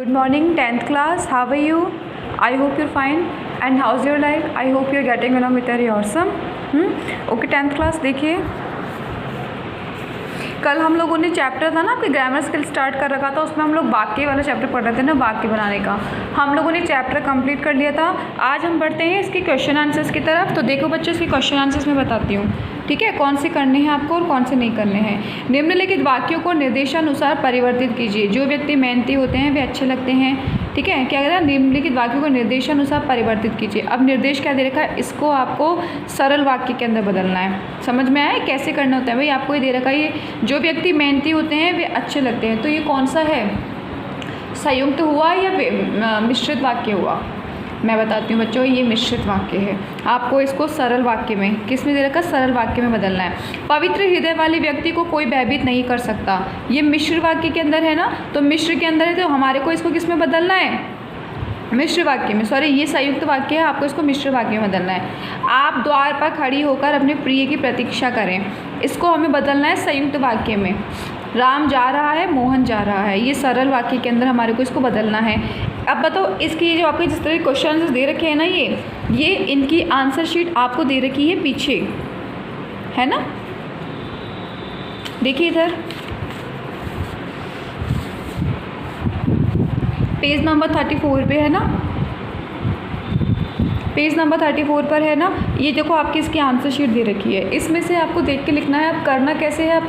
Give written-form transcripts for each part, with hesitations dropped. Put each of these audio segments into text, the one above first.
Good morning, 10th class. How are you? I hope you're fine. And how's your life? I hope you're getting along with your awesome. Okay, 10th class देखिए, कल हम लोगों ने chapter था ना आपके grammar skill start कर रखा था, उसमें हम लोग वाक्य वाला चैप्टर पढ़ रहे थे ना, वाक्य बनाने का। हम लोगों ने चैप्टर कंप्लीट कर लिया था। आज हम बढ़ते हैं इसके क्वेश्चन आंसर्स की तरफ। तो देखो बच्चों, इसके क्वेश्चन आंसर्स मैं बताती हूँ, ठीक है, कौन से करने हैं आपको और कौन से नहीं करने हैं। निम्नलिखित वाक्यों को निर्देशानुसार परिवर्तित कीजिए। जो व्यक्ति मेहनती होते हैं वे अच्छे लगते हैं, ठीक है। क्या कहता है, निम्नलिखित वाक्यों को निर्देशानुसार परिवर्तित कीजिए। अब निर्देश क्या दे रखा है, इसको आपको सरल वाक्य के अंदर बदलना है। समझ में आया कैसे करना होता है भाई? आपको ये दे रखा है, ये जो व्यक्ति मेहनती होते हैं वे अच्छे लगते हैं। तो ये कौन सा है, संयुक्त हुआ या मिश्रित वाक्य हुआ? मैं बताती हूँ बच्चों, ये मिश्रित वाक्य है। आपको इसको सरल वाक्य में, किस में दे रखा, सरल वाक्य में बदलना है। पवित्र हृदय वाले व्यक्ति को कोई भयभीत नहीं कर सकता, ये मिश्र वाक्य के अंदर है ना, तो मिश्र के अंदर है, तो हमारे को इसको किस में बदलना है, मिश्र वाक्य में। सॉरी, ये संयुक्त वाक्य है, आपको इसको मिश्र वाक्य में बदलना है। आप द्वार पर खड़ी होकर अपने प्रिय की प्रतीक्षा करें, इसको हमें बदलना है संयुक्त वाक्य में। राम जा रहा है, मोहन जा रहा है, ये सरल वाक्य के अंदर हमारे को इसको बदलना है। अब बताओ, इसकी जो आपके जिस तरह क्वेश्चन आंसर दे रखे हैं ना, ये इनकी आंसर शीट आपको दे रखी है पीछे, है ना। देखिए इधर पेज नंबर 34 पे है ना, पेज नंबर 34 पर है ना। ये देखो आपकी इसकी आंसर शीट दे रखी है, इसमें से आपको देख के लिखना है। अब करना कैसे है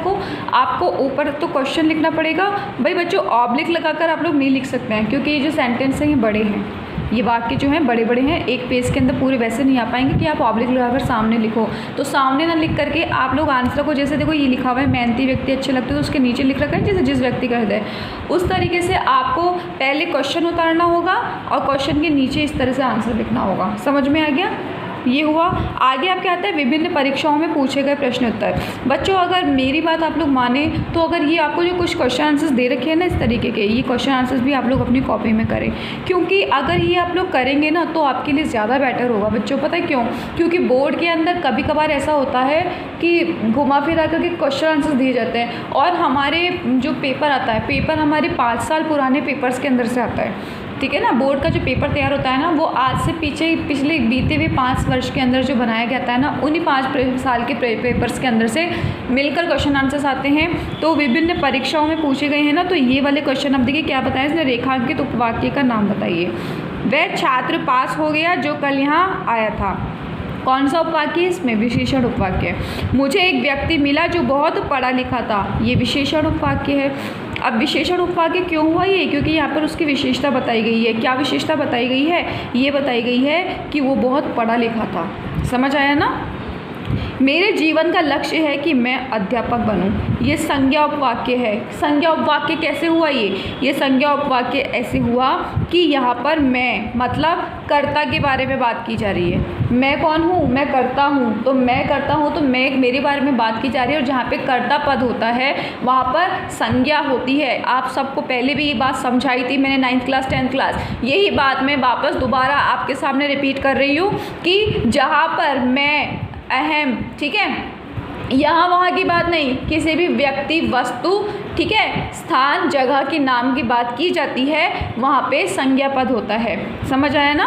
आपको ऊपर तो क्वेश्चन लिखना पड़ेगा भाई बच्चों। ऑब्लिक लगाकर आप लोग नहीं लिख सकते हैं, क्योंकि ये जो सेंटेंस हैं ये बड़े हैं, ये वाक्य जो हैं बड़े बड़े हैं, एक पेज के अंदर पूरे वैसे नहीं आ पाएंगे कि आप ऑब्लिक लगाकर सामने लिखो। तो सामने ना लिख करके आप लोग आंसर को, जैसे देखो ये लिखा हुआ है मेहनती व्यक्ति अच्छे लगते, तो उसके नीचे लिख रखा है जैसे जिस व्यक्ति का हृदय, उस तरीके से आपको पहले क्वेश्चन उतारना होगा और क्वेश्चन के नीचे इस तरह से आंसर लिखना होगा। समझ में आ गया? ये हुआ। आगे आपके आता है विभिन्न परीक्षाओं में पूछे गए प्रश्न उत्तर। बच्चों अगर मेरी बात आप लोग माने तो अगर ये आपको जो कुछ क्वेश्चन आंसर्स दे रखे हैं ना इस तरीके के, ये क्वेश्चन आंसर्स भी आप लोग अपनी कॉपी में करें, क्योंकि अगर ये आप लोग करेंगे ना तो आपके लिए ज़्यादा बेटर होगा बच्चों। पता है क्यों? क्योंकि बोर्ड के अंदर कभी कभार ऐसा होता है कि घुमा फिरा करके क्वेश्चन आंसर्स दिए जाते हैं, और हमारे जो पेपर आता है, पेपर हमारे 5 साल पुराने पेपर्स के अंदर से आता है, ठीक है ना। बोर्ड का जो पेपर तैयार होता है ना, वो आज से पिछले बीते हुए 5 वर्ष के अंदर जो बनाया गया था ना, उन्हीं 5 साल के पेपर्स के अंदर से मिलकर क्वेश्चन आंसर्स आते हैं। तो विभिन्न परीक्षाओं में पूछे गए हैं ना, तो ये वाले क्वेश्चन अब देखिए क्या बताया इसने, रेखांकित उपवाक्य का नाम बताइए। वह छात्र पास हो गया जो कल यहाँ आया था, कौन सा उपवाक्य? इसमें विशेषण उपवाक्य। मुझे एक व्यक्ति मिला जो बहुत पढ़ा लिखा था, ये विशेषण उपवाक्य है। अब विशेषण उपवाक्य क्यों हुआ ये? क्योंकि यहाँ पर उसकी विशेषता बताई गई है। क्या विशेषता बताई गई है? ये बताई गई है कि वो बहुत पढ़ा लिखा था। समझ आया ना। मेरे जीवन का लक्ष्य है कि मैं अध्यापक बनूं, ये संज्ञा उपवाक्य है। संज्ञा उपवाक्य कैसे हुआ ये संज्ञा उपवाक्य ऐसे हुआ कि यहाँ पर मैं मतलब कर्ता के बारे में बात की जा रही है। मैं कौन हूँ? मैं करता हूँ, तो मैं करता हूँ तो मैं मेरे बारे में बात की जा रही है। और जहाँ पे कर्ता पद होता है वहाँ पर संज्ञा होती है। आप सबको पहले भी ये बात समझाई थी मैंने 9th क्लास 10th क्लास, यही बात मैं वापस दोबारा आपके सामने रिपीट कर रही हूँ कि जहाँ पर मैं अहम, ठीक है, यहाँ वहाँ की बात नहीं, किसी भी व्यक्ति, वस्तु, ठीक है, स्थान, जगह के नाम की बात की जाती है, वहाँ पे संज्ञा पद होता है। समझ आया ना।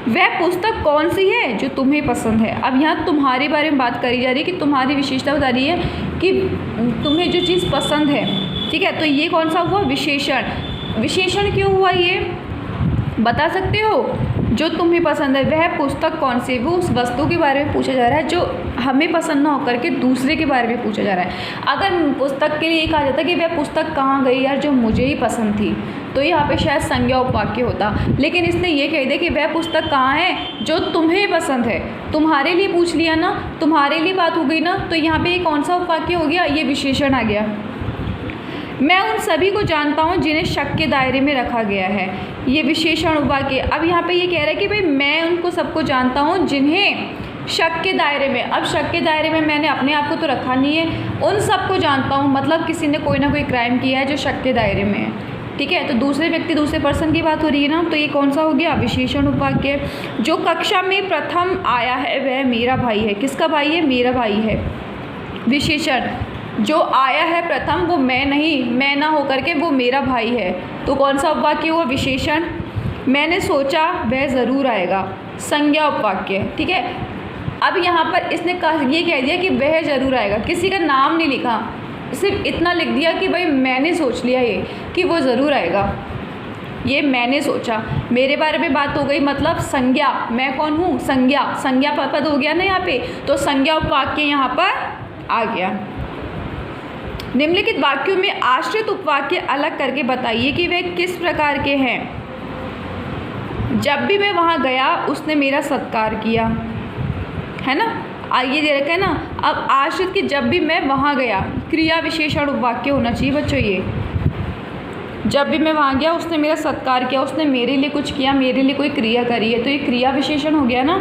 वह पुस्तक कौन सी है जो तुम्हें पसंद है? अब यहाँ तुम्हारे बारे में बात करी जा रही है कि तुम्हारी विशेषता बता रही है कि तुम्हें जो चीज़ पसंद है, ठीक है। तो ये कौन सा हुआ? विशेषण। विशेषण क्यों हुआ ये बता सकते हो? जो तुम्हें पसंद है वह पुस्तक कौन सी, वो उस वस्तु के बारे में पूछा जा रहा है जो हमें पसंद ना होकर के दूसरे के बारे में पूछा जा रहा है। अगर पुस्तक के लिए कहा जाता कि वह पुस्तक कहाँ गई यार जो मुझे ही पसंद थी, तो यहाँ पे शायद संज्ञा उपवाक्य होता। लेकिन इसने ये कह दिया कि वह पुस्तक कहाँ है जो तुम्हें पसंद है, तुम्हारे लिए पूछ लिया ना, तुम्हारे लिए बात हो गई ना, तो यहाँ पे ये कौन सा उपवाक्य हो गया? ये विशेषण आ गया। मैं उन सभी को जानता हूँ जिन्हें शक के दायरे में रखा गया है, ये विशेषण उपवाक्य। अब यहाँ पे ये कह रहा है कि भाई मैं उनको सबको जानता हूँ जिन्हें शक के दायरे में। अब शक के दायरे में मैंने अपने आप को तो रखा नहीं है, उन सबको जानता हूँ मतलब किसी ने कोई ना कोई क्राइम किया है जो शक के दायरे में है, ठीक है। तो दूसरे व्यक्ति, दूसरे पर्सन की बात हो रही है ना, तो ये कौन सा हो गया? विशेषण उपवाक्य। जो कक्षा में प्रथम आया है वह मेरा भाई है, किसका भाई है? मेरा भाई है। विशेषण। जो आया है प्रथम वो मैं नहीं, मैं ना होकर के वो मेरा भाई है। तो कौन सा उपवाक्य हुआ? विशेषण। मैंने सोचा वह ज़रूर आएगा, संज्ञा उपवाक्य। ठीक है, अब यहाँ पर इसने ये कह दिया कि वह ज़रूर आएगा, किसी का नाम नहीं लिखा, सिर्फ इतना लिख दिया कि भाई मैंने सोच लिया ये कि वो ज़रूर आएगा। ये मैंने सोचा, मेरे बारे में बात हो गई, मतलब संज्ञा, मैं कौन हूँ? संज्ञा, संज्ञा पद हो गया ना यहाँ पे, तो संज्ञा उपवाक्य यहाँ पर आ गया। निम्नलिखित वाक्यों में आश्रित उपवाक्य अलग करके बताइए कि वे किस प्रकार के हैं। जब भी मैं वहाँ गया उसने मेरा सत्कार किया, है ना, आइए दे रखा है ना। अब आश्रित की जब भी मैं वहाँ गया, क्रिया विशेषण उपवाक्य होना चाहिए बच्चों। ये जब भी मैं वहाँ गया उसने मेरा सत्कार किया, उसने मेरे लिए कुछ किया, मेरे लिए कोई क्रिया करी है, तो ये क्रिया विशेषण हो गया ना।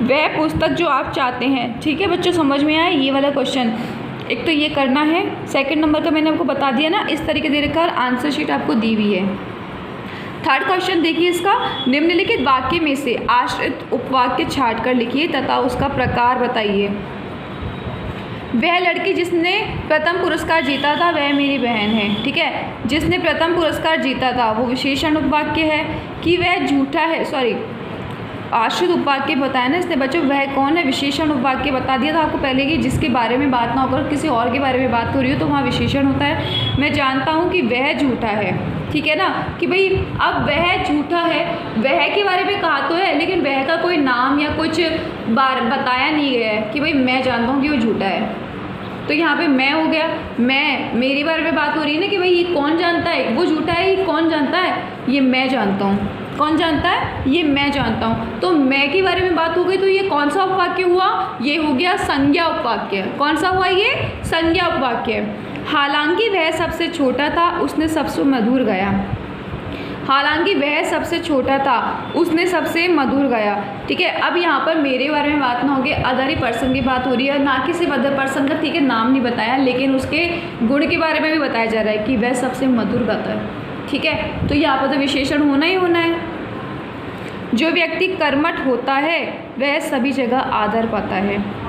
वह पुस्तक जो आप चाहते हैं, ठीक है बच्चों, समझ में आया ये वाला क्वेश्चन। एक तो ये करना है, सेकंड नंबर का मैंने आपको बता दिया ना, इस तरीके दे रखा और आंसर शीट आपको दी हुई है। थर्ड क्वेश्चन देखिए इसका, निम्नलिखित वाक्य में से आश्रित उपवाक्य छाट कर लिखिए तथा उसका प्रकार बताइए। वह लड़की जिसने प्रथम पुरस्कार जीता था वह मेरी बहन है। ठीक है, जिसने प्रथम पुरस्कार जीता था वो विशेषण उपवाक्य है। कि वह झूठा है, सॉरी आश्रित उपवाक्य बताया ना इसने बच्चों, वह कौन है? विशेषण उपवाक्य बता दिया था आपको पहले कि जिसके बारे में बात ना होकर किसी और के बारे में बात हो रही हो तो वहाँ विशेषण होता है। मैं जानता हूँ कि वह झूठा है, ठीक है ना, कि भाई अब वह झूठा है, वह के बारे में कहा तो है लेकिन वह का कोई नाम या कुछ बार बताया नहीं गया है कि भाई मैं जानता हूँ कि वो झूठा है। तो यहाँ पे मैं हो गया, मैं, मेरे बारे में बात हो रही है ना कि भाई ये कौन जानता है वो झूठा है, ये कौन जानता है, ये मैं जानता हूँ। कौन जानता है? ये मैं जानता हूँ। तो मैं के बारे में बात हो गई, तो ये कौन सा उपवाक्य हुआ? ये हो गया संज्ञा उपवाक्य। कौन सा हुआ? ये संज्ञा उपवाक्य। हालांकि वह सबसे छोटा था उसने सबसे मधुर गाया। हालांकि वह सबसे छोटा था उसने सबसे मधुर गाया। ठीक है, अब यहाँ पर मेरे बारे में बात ना होगी, अदर ही पर्सन की बात हो रही है, ना कि सिर्फ अदर पर्सन का, ठीक है, नाम नहीं बताया लेकिन उसके गुण के बारे में भी बताया जा रहा है कि वह सबसे मधुर गाता है। ठीक है, तो यहाँ पर तो विशेषण होना ही होना है। जो व्यक्ति कर्मठ होता है वह सभी जगह आदर पाता है।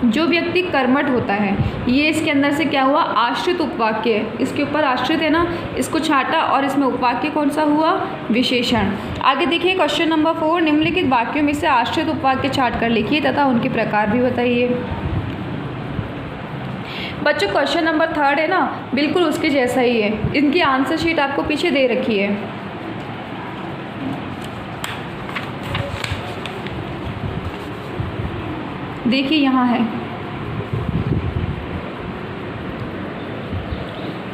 जो व्यक्ति कर्मठ होता है, ये इसके अंदर से क्या हुआ? आश्रित उपवाक्य, इसके ऊपर आश्रित है ना, इसको छाटा और इसमें उपवाक्य कौन सा हुआ? विशेषण। आगे देखिए क्वेश्चन नंबर 4, निम्नलिखित वाक्यों में से आश्रित उपवाक्य छाट कर लिखिए तथा उनके प्रकार भी बताइए। बच्चों क्वेश्चन नंबर 3 है ना, बिल्कुल उसके जैसा ही है। इनकी आंसर शीट आपको पीछे दे रखी है। देखिए यहाँ है,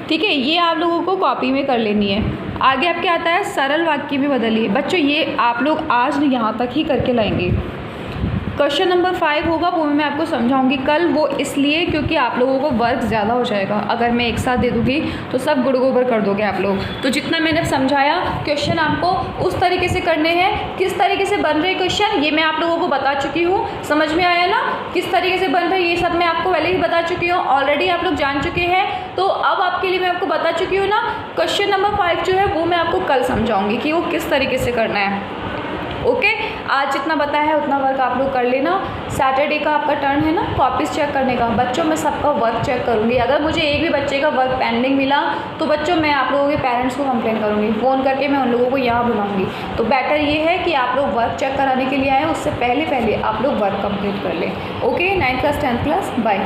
ठीक है, ये आप लोगों को कॉपी में कर लेनी है। आगे आपके आता है सरल वाक्य में बदलिए। बच्चों ये आप लोग आज यहाँ तक ही करके लाएंगे। क्वेश्चन नंबर 5 होगा, वो मैं आपको समझाऊंगी कल, वो इसलिए क्योंकि आप लोगों को वर्क ज़्यादा हो जाएगा। अगर मैं एक साथ दे दूँगी तो सब गुड़ गोबर कर दोगे आप लोग। तो जितना मैंने समझाया क्वेश्चन आपको उस तरीके से करने हैं। किस तरीके से बन रहे क्वेश्चन ये मैं आप लोगों को बता चुकी हूँ, समझ में आया ना किस तरीके से बन रहे, ये सब मैं आपको पहले ही बता चुकी हूँ, ऑलरेडी आप लोग जान चुके हैं। तो अब आपके लिए मैं आपको बता चुकी हूँ ना, क्वेश्चन नंबर 5 जो है वो मैं आपको कल समझाऊँगी कि वो किस तरीके से करना है। ओके, आज जितना बताया है उतना वर्क आप लोग कर लेना। सैटरडे का आपका टर्न है ना कॉपीज़ चेक करने का। बच्चों मैं सबका वर्क चेक करूँगी, अगर मुझे एक भी बच्चे का वर्क पेंडिंग मिला तो बच्चों मैं आप लोगों के पेरेंट्स को कंप्लेन करूँगी, फ़ोन करके मैं उन लोगों को यहाँ बुलाऊँगी। तो बेटर ये है कि आप लोग वर्क चेक कराने के लिए आए, उससे पहले आप लोग वर्क कंप्लीट कर लें। Okay, 9th class 10th class, bye.